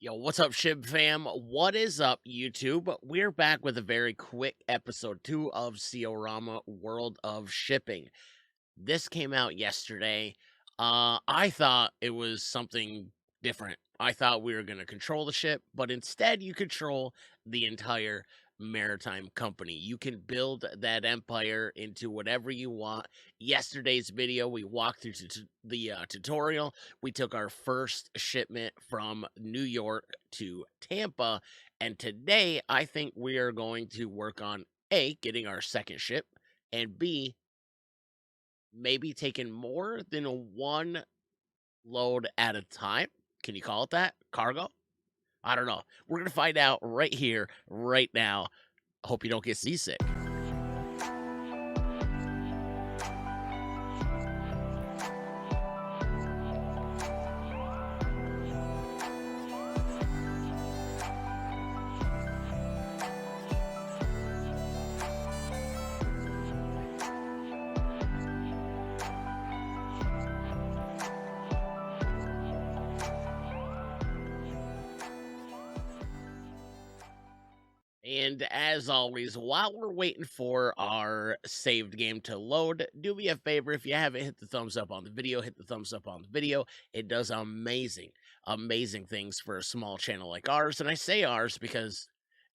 Yo, what's up, Shib fam? What is up, YouTube? We're back with a very quick episode 2 of Seaorama World of Shipping. This came out yesterday. I thought it was something different. I thought we were going to control the ship, but instead you control the entire maritime company. You can build that empire into whatever you want. Yesterday's video, we walked through the tutorial. We took our first shipment from New York to Tampa, and today I think we are going to work on A, getting our second ship, and B, maybe taking more than one load at a time. Can you call it that? Cargo? I don't know. We're going to find out right here, right now. Hope you don't get seasick. And as always, while we're waiting for our saved game to load, do me a favor. If you haven't hit the thumbs up on the video, hit the thumbs up on the video. It does amazing things for a small channel like ours. And I say ours because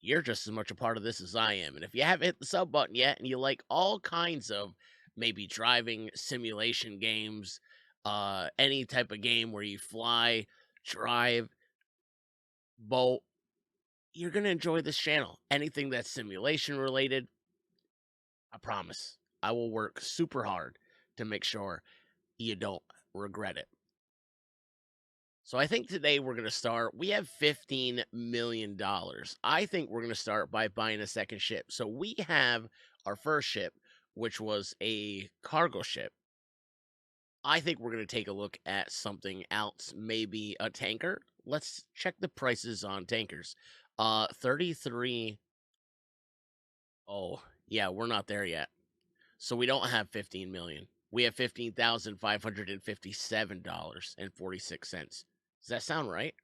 you're just as much a part of this as I am. And if you haven't hit the sub button yet and you like all kinds of maybe driving simulation games, any type of game where you fly, drive, boat, you're going to enjoy this channel. Anything that's simulation related, I promise. I will work super hard to make sure you don't regret it. So I think today we're going to start. We have $15 million. I think we're going to start by buying a second ship. So we have our first ship, which was a cargo ship. I think we're going to take a look at something else, maybe a tanker. Let's check the prices on tankers. 33. Oh, yeah, we're not there yet. So we don't have 15 million. We have $15,557.46. Does that sound right?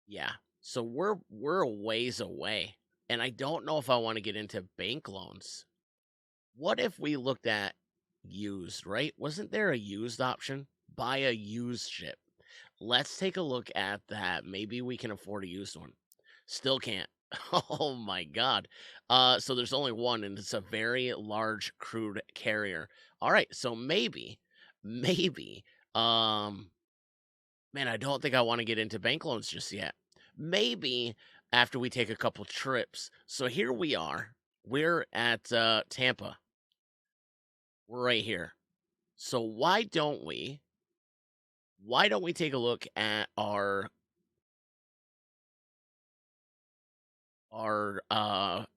Yeah. So we're a ways away. And I don't know if I want to get into bank loans. What if we looked at used, right? Wasn't there a used option? Buy a used ship. Let's take a look at that. Maybe we can afford a used one. Still can't. Oh my god. So there's only one, and it's a very large crude carrier. All right, so maybe, um, man, I don't think I want to get into bank loans just yet. Maybe after we take a couple trips. So here we are. We're at Tampa. We're right here. So why don't we take a look at our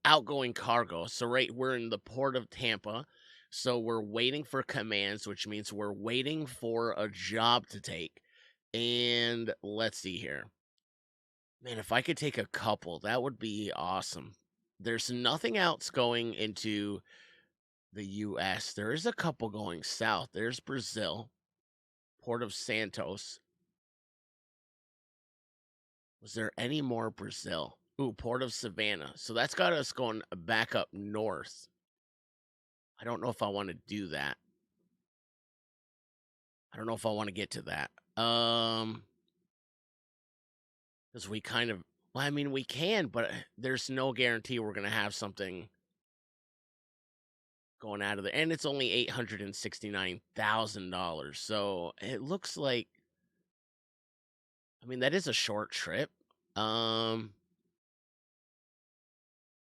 outgoing cargo. So we're in the port of Tampa. So we're waiting for commands, which means we're waiting for a job to take. And let's see here. Man, if I could take a couple, that would be awesome. There's nothing else going into the US. There is a couple going south. There's Brazil, Port of Santos. Was there any more Brazil? Ooh, Port of Savannah. So that's got us going back up north. I don't know if I want to do that. I don't know if I want to get to that. Because we kind of, well, I mean, we can, but there's no guarantee we're going to have something going out of there. And it's only $869,000. So it looks like, I mean, that is a short trip.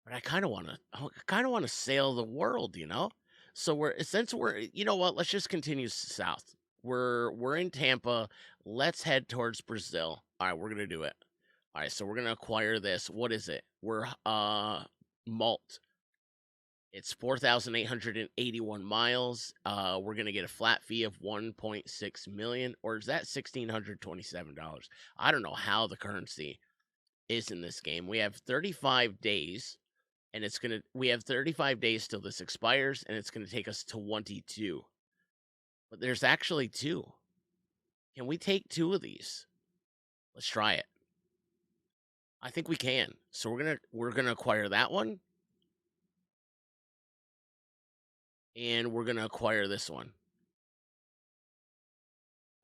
But I kind of want to sail the world, you know? So you know what, let's just continue south. We're in Tampa. Let's head towards Brazil. All right, we're going to do it. All right, so we're going to acquire this. What is it? We're malt. It's 4,881 miles. We're going to get a flat fee of 1.6 million, or is that $1,627? I don't know how the currency is in this game. We have 35 days. And we have 35 days till this expires, and it's gonna take us to 22. But there's actually two. Can we take two of these? Let's try it. I think we can. So we're gonna acquire that one, and we're gonna acquire this one.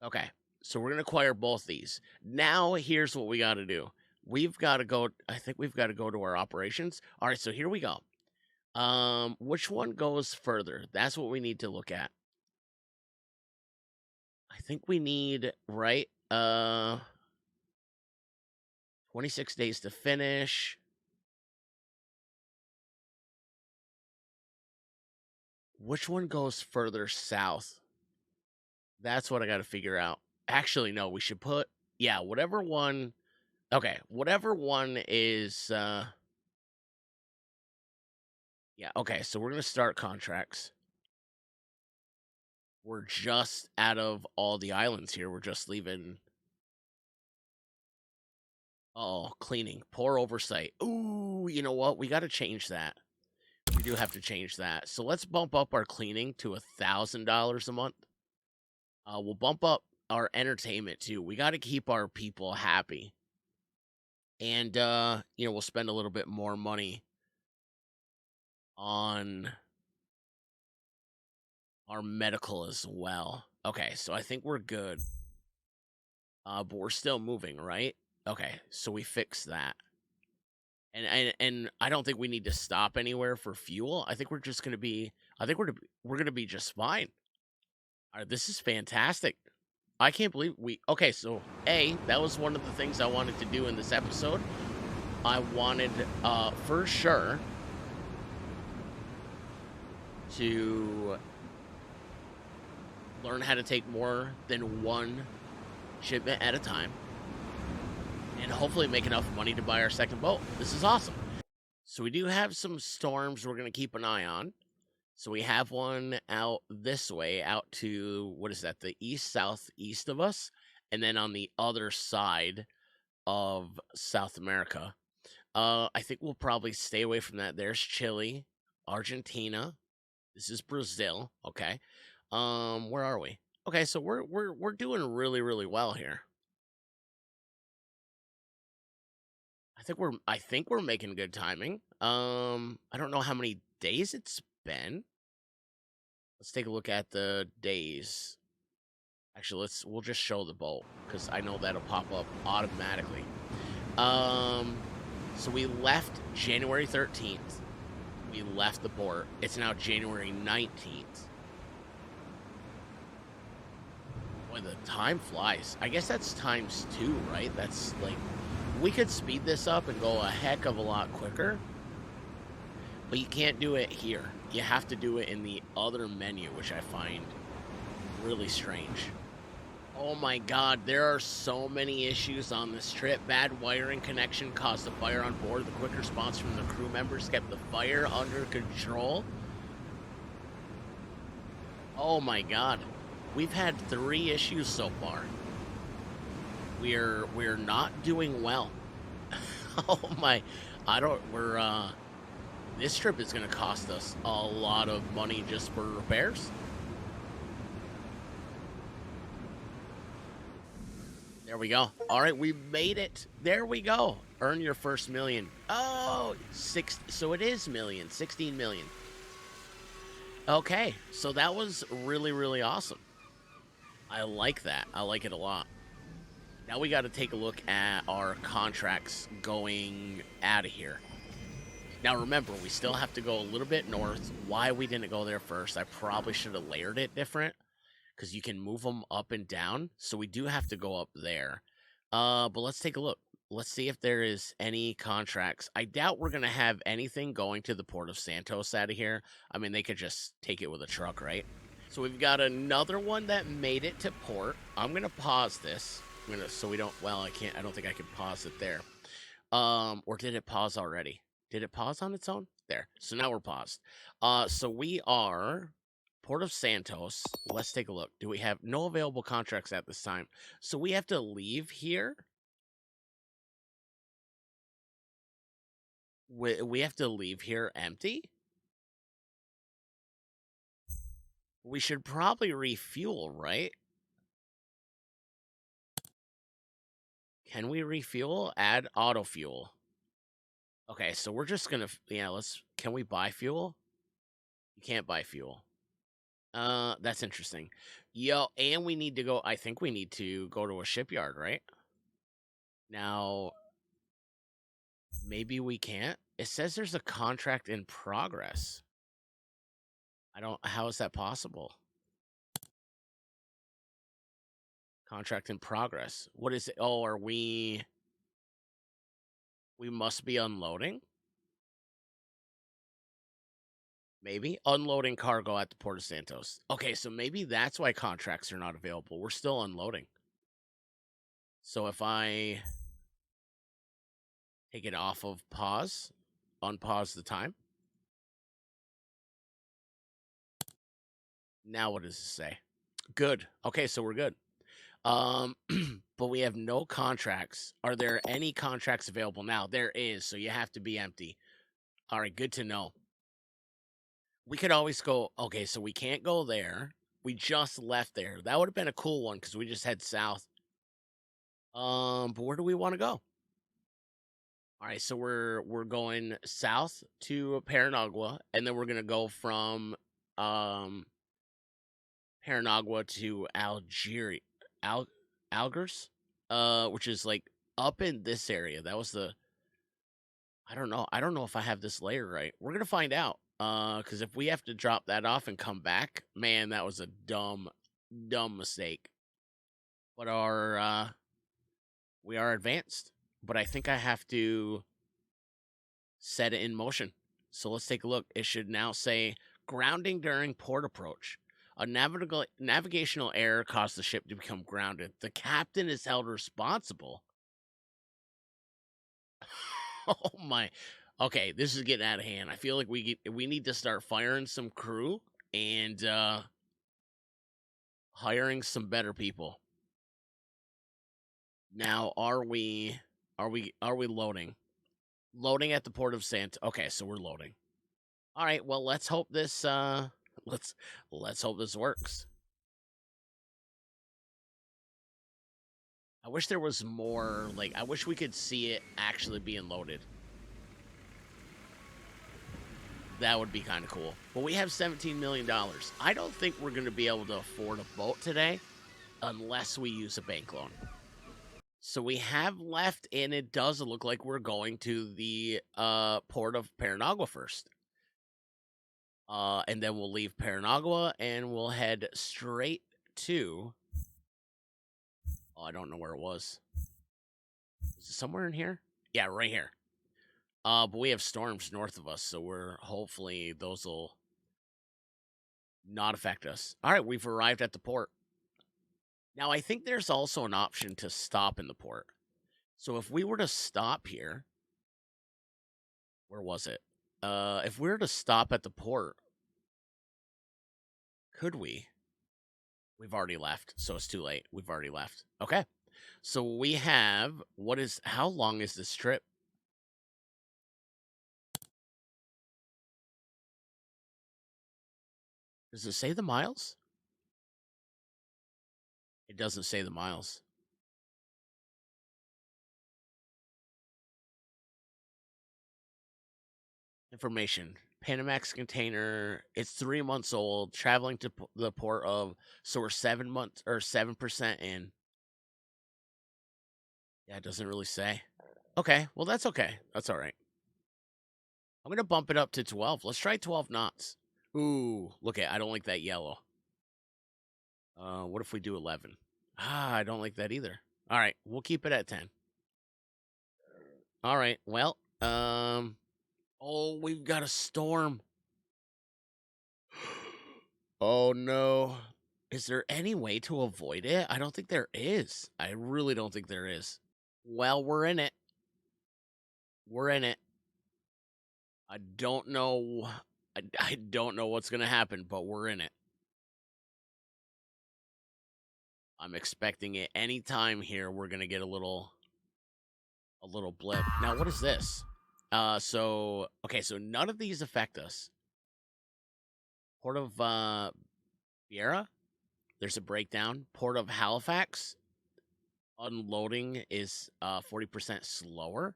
Okay. So we're gonna acquire both these. Now here's what we gotta do. We've gotta go. I think we've got to go to our operations. All right, so here we go. Which one goes further? That's what we need to look at. I think we need, right? 26 days to finish. Which one goes further south? That's what I got to figure out. Actually, no, we should put, yeah, whatever one. Okay, whatever one is, yeah, okay, so we're going to start contracts. We're just out of all the islands here. We're just leaving. Oh, cleaning. Poor oversight. Ooh, you know what? We got to change that. We do have to change that. So let's bump up our cleaning to $1,000 a month. We'll bump up our entertainment too. We got to keep our people happy. And we'll spend a little bit more money on our medical as well. Okay, so I think we're good. But we're still moving, right? Okay, so we fixed that. And I don't think we need to stop anywhere for fuel. I think we're just gonna be. I think we're gonna be just fine. All right, this is fantastic. I can't believe we. Okay, so that was one of the things I wanted to do in this episode. I wanted, for sure, to learn how to take more than one shipment at a time, and hopefully make enough money to buy our second boat. This is awesome. So we do have some storms we're gonna keep an eye on. So we have one out this way, out to, what is that, the east-southeast of us, and then on the other side of South America. I think we'll probably stay away from that. There's Chile, Argentina. This is Brazil. Okay. Where are we? Okay, so we're doing really, really well here. I think we're making good timing. I don't know how many days it's been. Let's take a look at the days. Actually, we'll just show the boat because I know that'll pop up automatically. So we left January 13th. We left the port. It's now January 19th. Boy, the time flies. I guess that's times 2, right? That's like, we could speed this up and go a heck of a lot quicker. But you can't do it here. You have to do it in the other menu, which I find really strange. Oh my god, there are so many issues on this trip. Bad wiring connection caused a fire on board. The quick response from the crew members kept the fire under control. Oh my god. We've had 3 issues so far. We're not doing well. Oh my, this trip is going to cost us a lot of money just for repairs. There we go. All right, we made it. There we go. Earn your first million. Oh, so it is million, 16 million. Okay, so that was really, really awesome. I like that. I like it a lot. Now we got to take a look at our contracts going out of here. Now remember, we still have to go a little bit north. Why we didn't go there first, I probably should have layered it different, because you can move them up and down. So we do have to go up there. But let's take a look. Let's see if there is any contracts. I doubt we're going to have anything going to the Port of Santos out of here. I mean, they could just take it with a truck, right? So we've got another one that made it to port. I'm going to pause this. So we don't, well, I don't think I can pause it there. Or did it pause already? Did it pause on its own? There. So now we're paused. So we are Port of Santos. Let's take a look. Do we have no available contracts at this time? So we have to leave here. We have to leave here empty. We should probably refuel, right? Can we refuel? Add auto fuel. Okay, so we're just gonna yeah, can we buy fuel? You can't buy fuel. That's interesting. Yo, and we need to go I think we need to go to a shipyard, right? Now, maybe we can't. It says there's a contract in progress. How is that possible? Contract in progress. What is it? Oh, we must be unloading? Maybe unloading cargo at the Port of Santos. Okay, so maybe that's why contracts are not available. We're still unloading. So if I take it off of pause, unpause the time. Now what does it say? Good. Okay, so we're good. Um, but we have no contracts. Are there any contracts available now? There is, so you have to be empty. All right, good to know. We could always go. Okay, so we can't go there. We just left there. That would have been a cool one because we just head south. But where do we want to go? All right, so we're going south to Paranagua, and then we're gonna go from um Paranagua to Algeria, Algiers, which is like up in this area. That was the I don't know. I don't know if I have this layer right. We're gonna find out. Because if we have to drop that off and come back, man, that was a dumb mistake. But we are advanced. But I think I have to set it in motion. So let's take a look. It should now say grounding during port approach. A navigational error caused the ship to become grounded. The captain is held responsible. Oh my. Okay, this is getting out of hand. I feel like we need to start firing some crew and hiring some better people. Now, are we loading? Loading at the port of Sant. Okay, so we're loading. All right, well, let's hope this let's hope this works. I wish there was more, like, I wish we could see it actually being loaded. That would be kind of cool. But we have $17 million. I don't think we're going to be able to afford a boat today unless we use a bank loan. So we have left, and it does look like we're going to the port of Paranagua first. And then we'll leave Paranagua, and we'll head straight to... Oh, I don't know where it was. Is it somewhere in here? Yeah, right here. But we have storms north of us, so hopefully those will not affect us. All right, we've arrived at the port. Now, I think there's also an option to stop in the port. So if we were to stop here, where was it? If we were to stop at the port, could we? We've already left, so it's too late. We've already left. Okay. So we have, how long is this trip? Does it say the miles? It doesn't say the miles. Information. Panamax container. It's 3 months old. Traveling to the port of. So we're 7 months or 7% in. Yeah, it doesn't really say. Okay, well that's okay. That's all right. I'm gonna bump it up to 12. Let's try 12 knots. Ooh, look at. I don't like that yellow. What if we do 11? I don't like that either. All right, we'll keep it at 10. All right. Well, oh, we've got a storm. Oh no. Is there any way to avoid it? I don't think there is. I really don't think there is. Well, we're in it. We're in it. I don't know. I don't know what's gonna happen, but we're in it. I'm expecting it anytime here. We're gonna get a little blip. Now, what is this? Okay, so none of these affect us. Port of Vieira, there's a breakdown. Port of Halifax. unloading is 40% slower.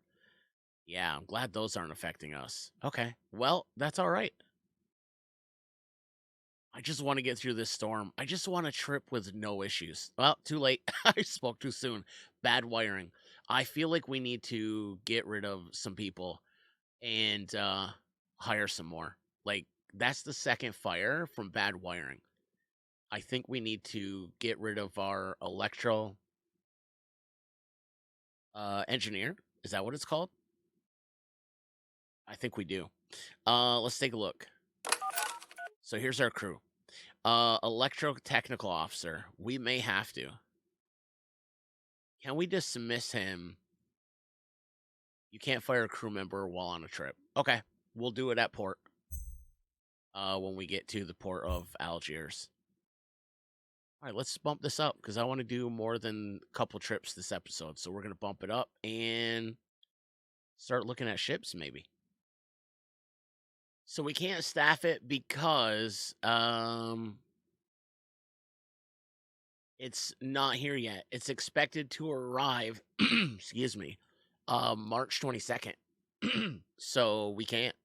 Yeah, I'm glad those aren't affecting us. Okay. Well, that's all right. I just want to get through this storm. I just want a trip with no issues. Well, too late. I spoke too soon. Bad wiring. I feel like we need to get rid of some people and hire some more. Like, that's the second fire from bad wiring. I think we need to get rid of our electro engineer. Is that what it's called? I think we do. Let's take a look. So here's our crew. Electro technical officer. We may have to. Can we dismiss him? You can't fire a crew member while on a trip. Okay, we'll do it at port. When we get to the port of Algiers. All right, let's bump this up because I want to do more than a couple trips this episode. So we're gonna bump it up and start looking at ships, maybe. So we can't staff it because it's not here yet. It's expected to arrive, excuse me, March 22nd. So we can't.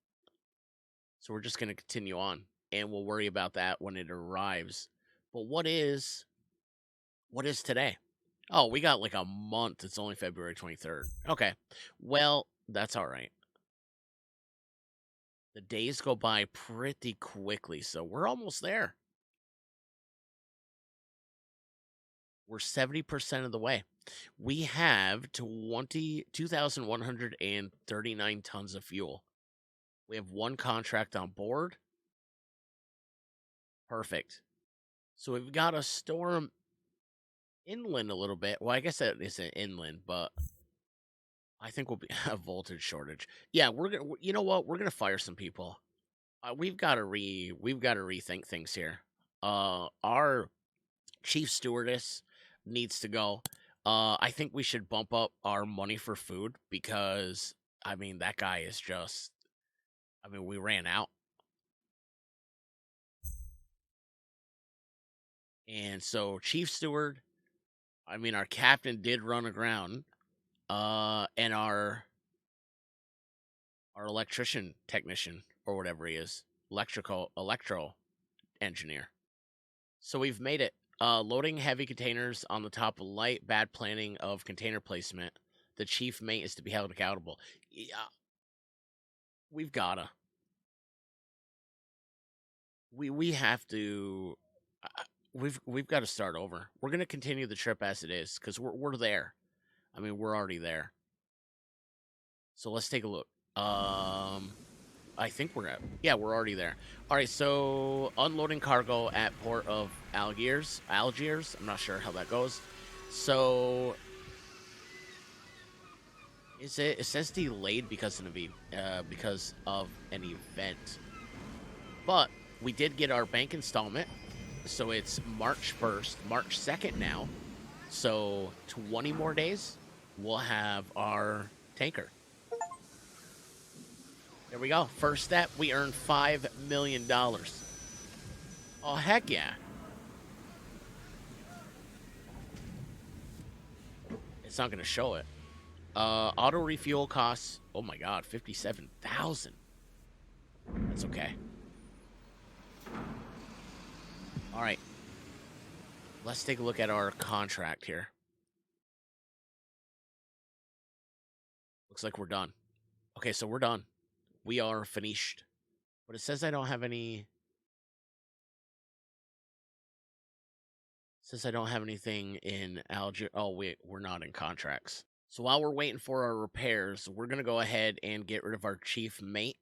So we're just going to continue on and we'll worry about that when it arrives. But what is today? Oh, we got like a month. It's only February 23rd. Okay. Well, that's all right. The days go by pretty quickly, so we're almost there. We're 70% of the way. We have 2,139 tons of fuel. We have one contract on board. Perfect. So we've got a storm inland a little bit. Well, I guess that isn't inland, but I think we'll be a voltage shortage. Yeah, we're gonna. You know what? We're gonna fire some people. We've got to rethink things here. Our chief stewardess needs to go. I think we should bump up our money for food because I mean that guy is just. I mean, we ran out, and so chief steward. I mean, our captain did run aground. And our electrician technician or whatever he is, electro engineer. So we've made it. Loading heavy containers on the top of light, bad planning of container placement. The chief mate is to be held accountable. Yeah, we've gotta. We have to. We've got to start over. We're gonna continue the trip as it is because we're there. I mean, we're already there. So let's take a look. I think we're at. Yeah, we're already there. All right, so unloading cargo at port of Algiers. Algiers. I'm not sure how that goes. So is it? It says delayed because of an event, but we did get our bank installment, so it's March 1st, March 2nd now. So 20 more days, we'll have our tanker. There we go. First step, we earned $5 million. Oh, heck yeah. It's not going to show it. Auto refuel costs, oh my god, 57,000. That's okay. All right. Let's take a look at our contract here. Looks like we're done. Okay, so we're done. We are finished. But it says I don't have any. It says I don't have anything in Algiers. Oh, wait, we're not in contracts. So while we're waiting for our repairs, we're going to go ahead and get rid of our chief mate.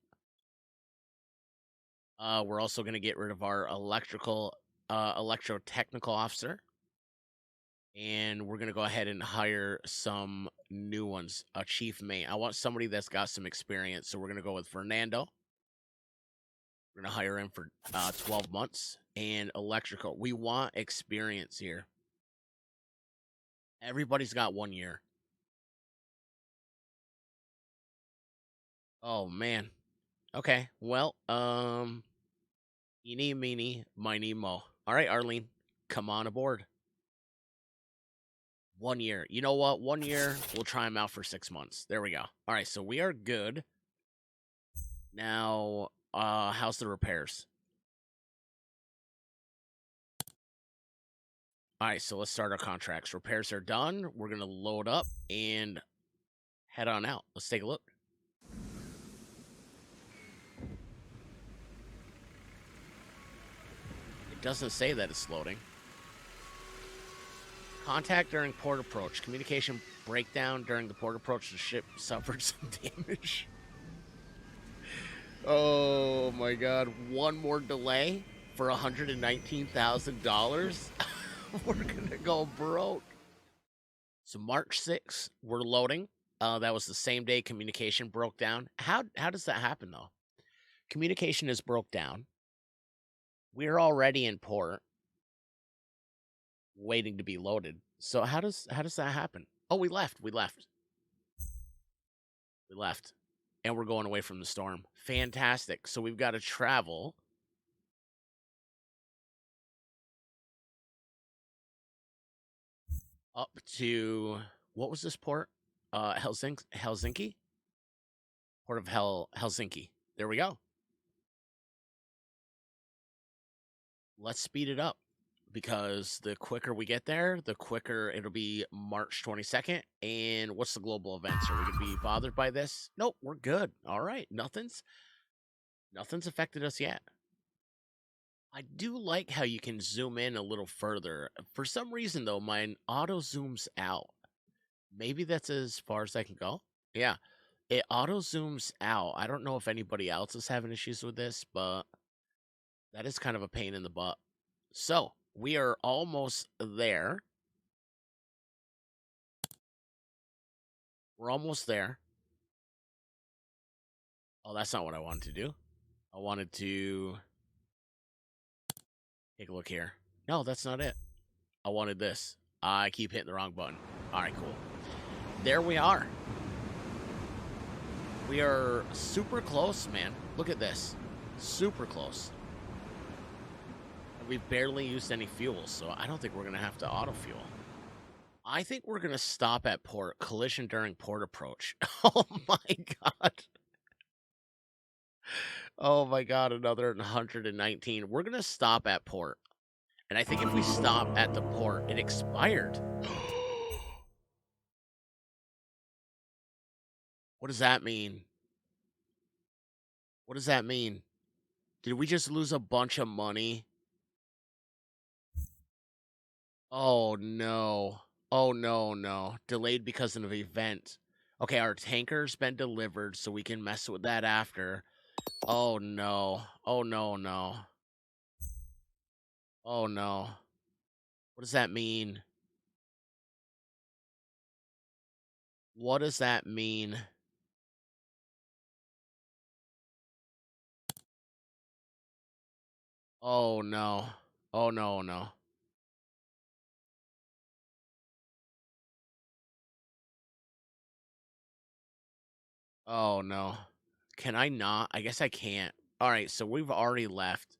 We're also going to get rid of our electro-technical officer. And we're going to go ahead and hire some new ones. A chief mate. I want somebody that's got some experience. So we're going to go with Fernando. We're going to hire him for 12 months. And electrical. We want experience here. Everybody's got 1 year. Oh, man. Okay. Well, eeny, meeny, miny, mo. All right, Arlene. Come on aboard. 1 year. You know what? 1 year, we'll try them out for 6 months. There we go. All right, so we are good. Now, how's the repairs? All right, so let's start our contracts. Repairs are done. We're going to load up and head on out. Let's take a look. It doesn't say that it's loading. Contact during port approach. Communication breakdown during the port approach. The ship suffered some damage. Oh my god. One more delay for $119,000. We're going to go broke. So March 6th, we're loading. That was the same day communication broke down. How does that happen though? Communication is broke down. We're already in port, waiting to be loaded. So how does that happen? Oh, we left. We left. And we're going away from the storm. Fantastic. So we've got to travel up to, what was this port? Helsinki? Port of Helsinki. There we go. Let's speed it up, because the quicker we get there, the quicker it'll be March 22nd. And what's the global events? Are we going to be bothered by this? Nope, we're good. All right, nothing's affected us yet. I do like how you can zoom in a little further. For some reason, though, mine auto zooms out. Maybe that's as far as I can go. Yeah, it auto zooms out. I don't know if anybody else is having issues with this, but that is kind of a pain in the butt. So we are almost there. We're almost there. Oh, that's not what I wanted to do. I wanted to take a look here. No, that's not it. I wanted this. I keep hitting the wrong button. All right, cool. There we are. We are super close, man. Look at this. Super close. We've barely used any fuel, so I don't think we're going to have to auto fuel. I think we're going to stop at port. Collision during port approach. Oh my god. Oh my god, another 119. We're going to stop at port. And I think if we stop at the port, it expired. What does that mean? What does that mean? Did we just lose a bunch of money? Oh no. Oh no, no. Delayed because of an event. Okay, our tanker's been delivered, so we can mess with that after. Oh no. Oh no, no. Oh no. What does that mean? What does that mean? Oh no. Oh no, no. Oh no. Can I not? I guess I can't. All right, so we've already left.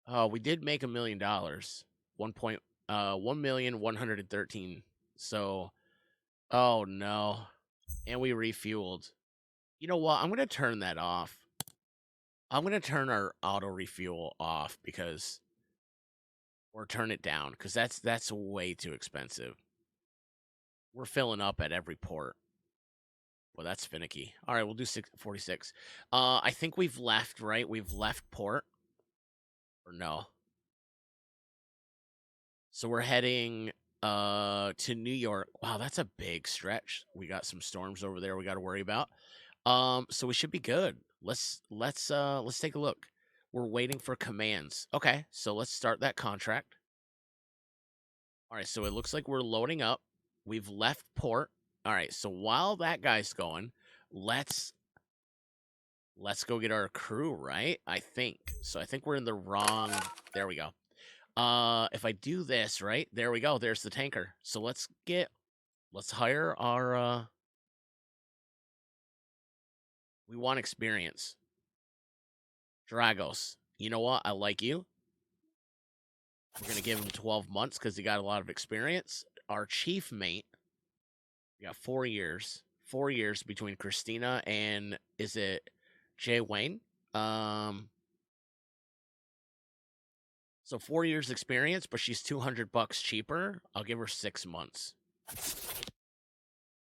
Oh, we did make $1 million. 1,113,000. So, oh no. And we refueled. You know what? I'm gonna turn that off. I'm gonna turn our auto refuel off, because, or turn it down, because that's way too expensive. We're filling up at every port. Well, that's finicky. All right, we'll do 46. I think we've left, right? We've left port. Or no? So we're heading to New York. Wow, that's a big stretch. We got some storms over there we got to worry about. So we should be good. Let's take a look. We're waiting for commands. Okay, so let's start that contract. All right, so it looks like we're loading up. We've left port. All right, so while that guy's going, let's go get our crew, right? I think. So I think we're in the wrong. There we go. If I do this, right? There we go. There's the tanker. So let's hire our we want experience. Dragos. You know what? I like you. We're going to give him 12 months because he got a lot of experience. our chief mate, we got 4 years. 4 years between Christina and is it Jay Wayne? Um, so 4 years experience, but she's $200 cheaper. I'll give her 6 months.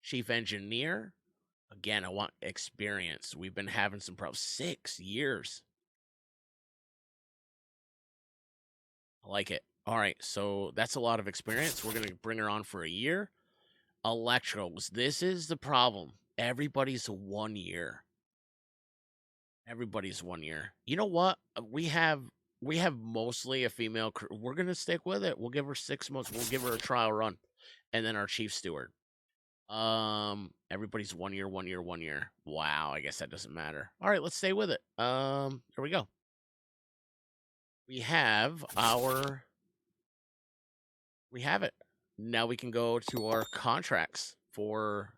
Chief engineer. Again, I want experience. We've been having some problems. 6 years. I like it. All right, so that's a lot of experience. We're gonna bring her on for a year. Electricals. This is the problem. Everybody's 1 year. Everybody's 1 year. You know what? We have mostly a female crew. We're gonna stick with it. We'll give her 6 months. We'll give her a trial run, and then our chief steward. Everybody's 1 year, 1 year, 1 year. Wow, I guess that doesn't matter. All right, let's stay with it. Here we go. We have our. We have it. Now we can go to our contracts for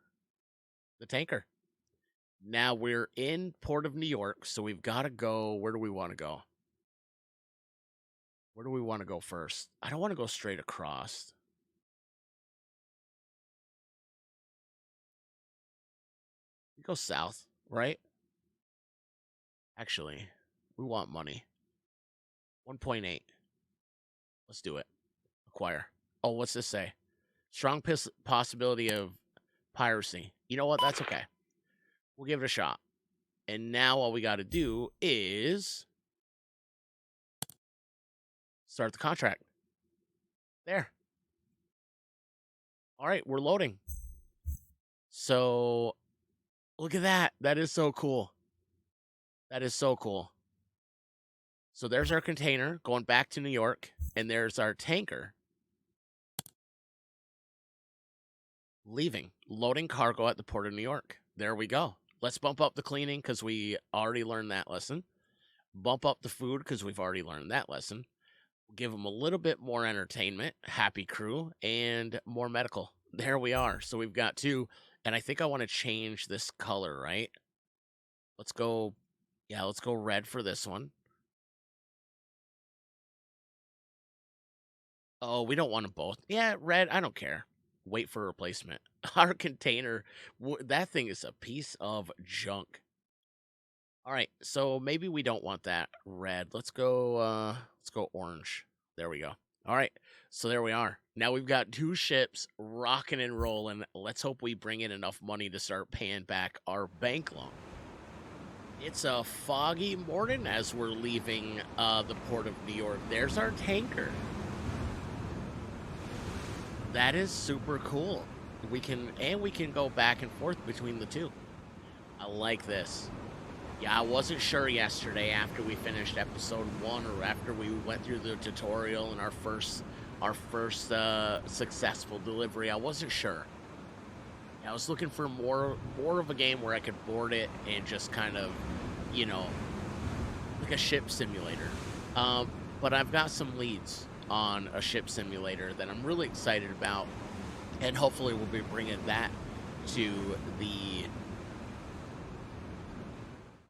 the tanker. Now we're in Port of New York, so we've got to go. Where do we want to go? Where do we want to go first? I don't want to go straight across. We go south, right? Actually, we want money. 1.8. Let's do it. Acquire. Oh, what's this say? Strong possibility of piracy. You know what? That's okay. We'll give it a shot. And now all we got to do is start the contract. There. All right, we're loading. So look at that. That is so cool. That is so cool. So there's our container going back to New York, and there's our tanker leaving, loading cargo at the Port of New York. There we go. Let's bump up the cleaning because we already learned that lesson. Bump up the food because we've already learned that lesson. Give them a little bit more entertainment, happy crew, and more medical. There we are. So we've got two, and I think I want to change this color, right? Let's go, yeah, let's go red for this one. Oh, we don't want them both. Yeah, red, I don't care. Wait for replacement. Our container, that thing is a piece of junk. All right, so maybe we don't want that red. Let's go orange. There we go. All right, so there we are. Now we've got two ships rocking and rolling. Let's hope we bring in enough money to start paying back our bank loan. It's a foggy morning as we're leaving the Port of New York. There's our tanker. That is super cool. We can go back and forth between the two. I like this. Yeah, I wasn't sure yesterday after we finished episode 1 or after we went through the tutorial and our first successful delivery. I wasn't sure. I was looking for more of a game where I could board it and just kind of, you know, like a ship simulator. But I've got some leads on a ship simulator that I'm really excited about, and hopefully we'll be bringing that to the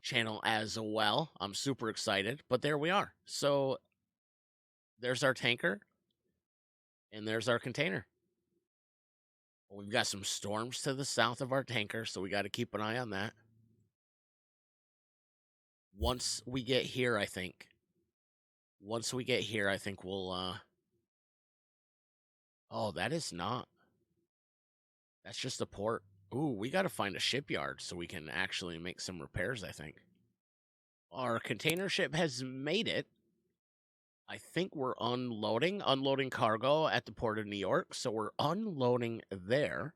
channel as well. I'm super excited, but there we are. So there's our tanker and there's our container. We've got some storms to the south of our tanker, so we got to keep an eye on that. Once we get here, I think we'll oh, that is not. That's just a port. Ooh, we got to find a shipyard so we can actually make some repairs, I think. Our container ship has made it. I think we're unloading cargo at the Port of New York, so we're unloading there.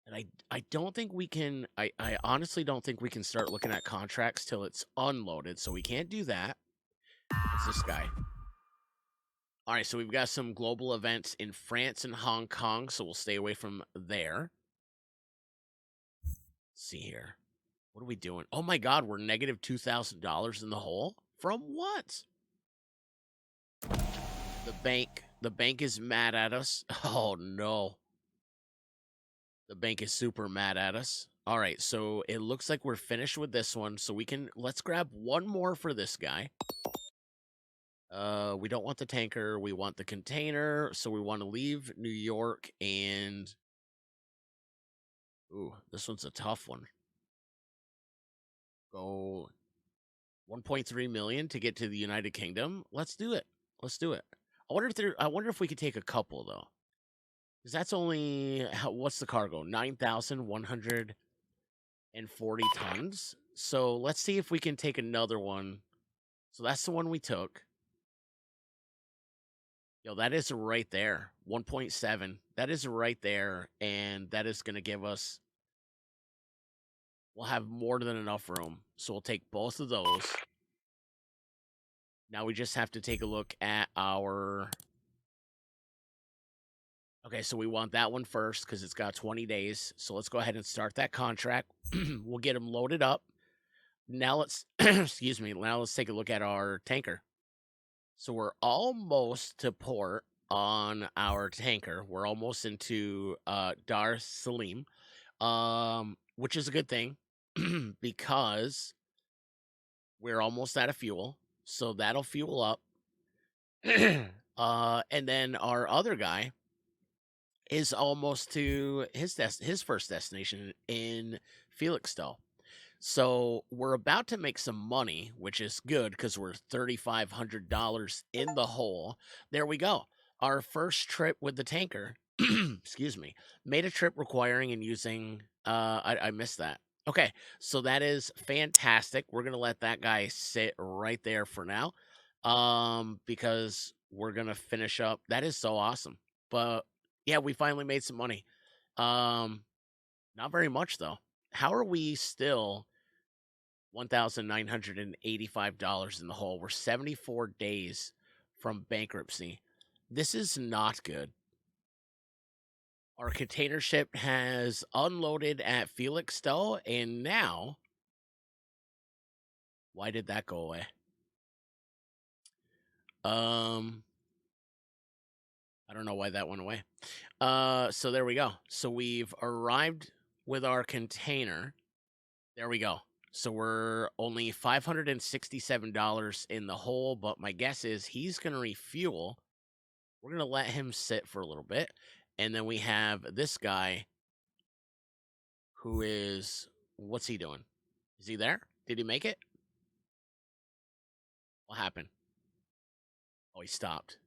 And I don't think we can, I honestly don't think we can start looking at contracts till it's unloaded, so we can't do that. It's this guy. All right, so we've got some global events in France and Hong Kong, so we'll stay away from there. Let's see here. What are we doing? Oh my God, we're negative $2,000 in the hole? From what? The bank is mad at us. Oh no. The bank is super mad at us. All right, so it looks like we're finished with this one, so let's grab one more for this guy. We don't want the tanker, we want the container, so we wanna leave New York and ooh, this one's a tough one. Go 1.3 million to get to the United Kingdom. Let's do it. Let's do it. I wonder if we could take a couple though. Because that's only what's the cargo? 9,140 tons. So let's see if we can take another one. So that's the one we took. Yo, that is right there. 1.7. That is right there. And that is going to give us, we'll have more than enough room. So we'll take both of those. Now we just have to take a look at our. Okay, so we want that one first because it's got 20 days. So let's go ahead and start that contract. We'll get them loaded up. Now let's, excuse me, now let's take a look at our tanker. So we're almost to port on our tanker. We're almost into Dar es Salaam, which is a good thing because we're almost out of fuel. So that'll fuel up. And then our other guy is almost to his first destination in Felixstowe. So we're about to make some money, which is good because we're $3,500 in the hole. There we go. Our first trip with the tanker, excuse me, made a trip requiring and using. I missed that. Okay, so that is fantastic. We're gonna let that guy sit right there for now, because we're gonna finish up. That is so awesome. But yeah, we finally made some money. Um, Not very much though. How are we still $1,985 in the hole? We're 74 days from bankruptcy. This is not good. Our container ship has unloaded at Felixstowe, and now, why did that go away? I don't know why that went away. So there we go. So we've arrived with our container. There we go. So we're only $567 in the hole, but my guess is he's going to refuel. We're going to let him sit for a little bit. And then we have this guy who is, what's he doing? Is he there? Did he make it? What happened? Oh, he stopped.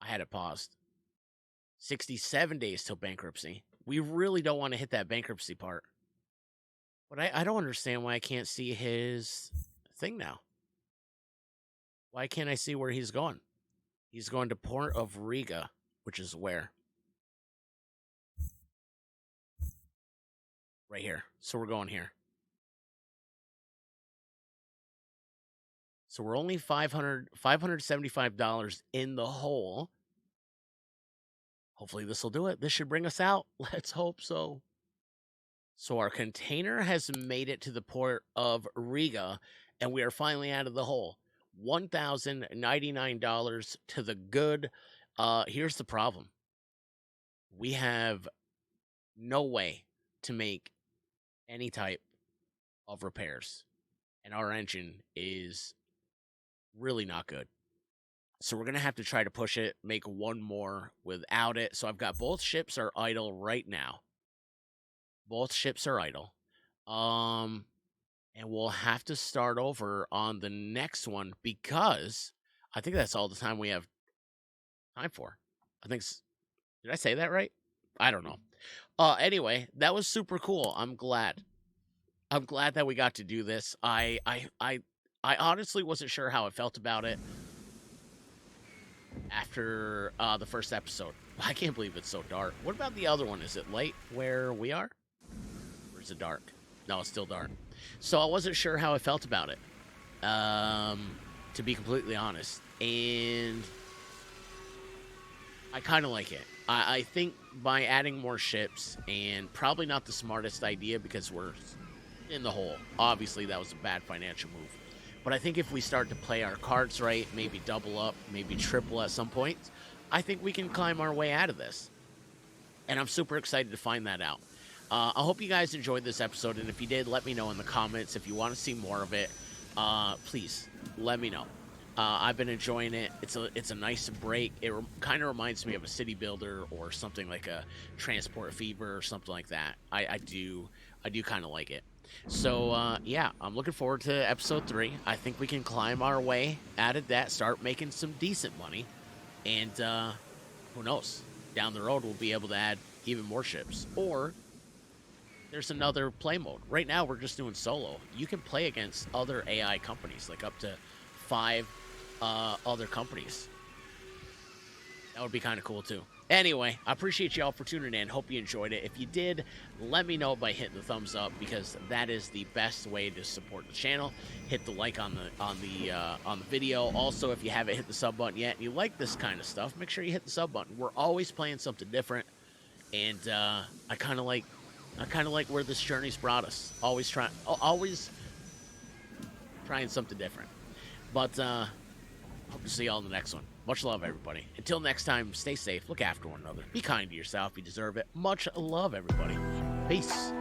I had it paused. 67 days till bankruptcy. We really don't want to hit that bankruptcy part. But I don't understand why I can't see his thing now. Why can't I see where he's going? He's going to Port of Riga, which is where? Right here. So we're going here. So we're only $575 in the hole. Hopefully this will do it. This should bring us out. Let's hope so. So our container has made it to the port of Riga, and we are finally out of the hole. $1,099 to the good. Here's the problem. We have no way to make any type of repairs, and our engine is really not good. So we're going to have to try to push it, make one more without it. So I've got both ships are idle right now. Both ships are idle. And we'll have to start over on the next one because I think that's all the time we have time for. Did I say that right? I don't know. Anyway, that was super cool. I'm glad. I'm glad that we got to do this. I honestly wasn't sure how I felt about it after the first episode. I can't believe it's so dark. What about the other one? Is it light where we are? Or is it dark? No, it's still dark. So I wasn't sure how I felt about it, to be completely honest. And I kind of like it. I think by adding more ships, and probably not the smartest idea because we're in the hole. Obviously, that was a bad financial move. But I think if we start to play our cards right, maybe double up, maybe triple at some point, I think we can climb our way out of this. And I'm super excited to find that out. I hope you guys enjoyed this episode, and if you did, let me know in the comments. If you want to see more of it, please let me know. I've been enjoying it. It's a nice break. It kind of reminds me of a city builder or something like a transport fever or something like that. I do kind of like it. So yeah, I'm looking forward to episode 3. I think we can climb our way out of that, start making some decent money, and who knows? Down the road, we'll be able to add even more ships, or there's another play mode. Right now, we're just doing solo. You can play against other AI companies, like up to 5 other companies. That would be kind of cool too. Anyway, I appreciate y'all for tuning in. Hope you enjoyed it. If you did, let me know by hitting the thumbs up, because that is the best way to support the channel. Hit the like on the video. Also, if you haven't hit the sub button yet and you like this kind of stuff, make sure you hit the sub button. We're always playing something different, and I kind of like where this journey's brought us. Always trying something different. But hope to see y'all in the next one. Much love, everybody. Until next time, stay safe, look after one another, be kind to yourself, you deserve it. Much love, everybody. Peace.